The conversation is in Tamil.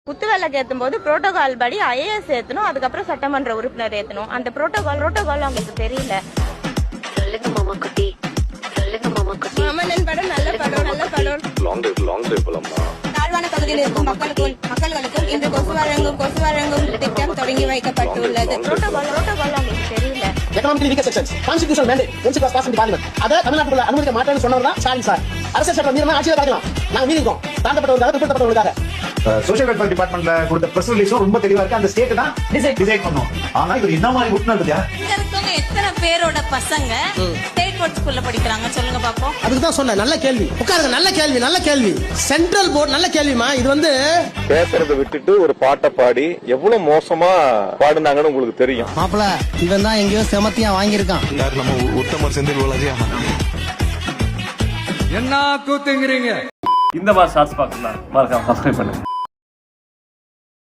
குத்துவிளக்கு ஏற்றும் போது புரோட்டோகால் படி ஐஏஎஸ் ஏற்றணும், அதுக்கப்புறம் சட்டமன்ற உறுப்பினர் ஏற்றணும். அந்த புரோட்டோகால் அவங்களுக்கு தெரியல. சொல்லுங்க மாமா குட்டி, சொல்லுங்க மாமா குட்டி. மாமன்னன் படம் நல்ல படம், நல்ல படம். லாங் டிரைவ் போலாமா? தாழ்வான பகுதியில் இருக்கும் மக்களுக்கும் இன்று கொசு வழங்கும் திட்டம் தொடங்கி வைக்கப்பட்டுள்ளது. புரோட்டோகால் அவங்களுக்கு தெரியல. Economically weaker sections constitutional mandate principles pass in parliament அத தமிழ்நாட்டுக்குள்ள அனுமதிக்க மாட்டேன்னு சொன்னவர் தான் ஸ்டாலின் சார். அரசியல் சட்டம் மீறினா ஆட்சியில பார்க்கலாம். நாங்க மீறிக்கோம். தாண்டப்பட்டவர்களுக்காக பிற்படுத்தப்பட்டவர்களுக்காக சோஷியல் வெல்ஃபேர் டிபார்ட்மெண்ட்ல கொடுத்த பிரஸ் ரிலீஸும் ரொம்ப தெளிவா இருக்கு. அந்த ஸ்டேட் தான் டிசைட் பண்ணும். ஆனா இது என்ன மாதிரி முட்டுனது? இங்க இருக்கவங்க எத்தனை பேரோட பசங்க ஸ்டேட் போர்ட் ஸ்கூல்ல படிக்கிறாங்க சொல்லுங்க பாப்போம். அதுக்கு தான் சொன்னேன். நல்ல கேள்வி உட்காருங்க. நல்ல கேள்வி சென்ட்ரல் போர்டு நல்ல கேள்விமா. இது வந்து பேசுறத விட்டுட்டு ஒரு பாட்டை பாடி எவ்வளவு மோசமா பாடுனாங்கன்னு உங்களுக்கு தெரியும். மாப்பிள இவன் தான் எங்கேயோ செமத்தியா வாங்கியிருக்கான். யார் நம்ம உத்தமர் செந்தில் பாலாஜி? என்ன கூத்துங்கிறீங்க? இந்த மாதிரி ஷார்ட்ஸ் பார்க்கலாம், மறக்காம சப்ஸ்கிரைப் பண்ணுங்க.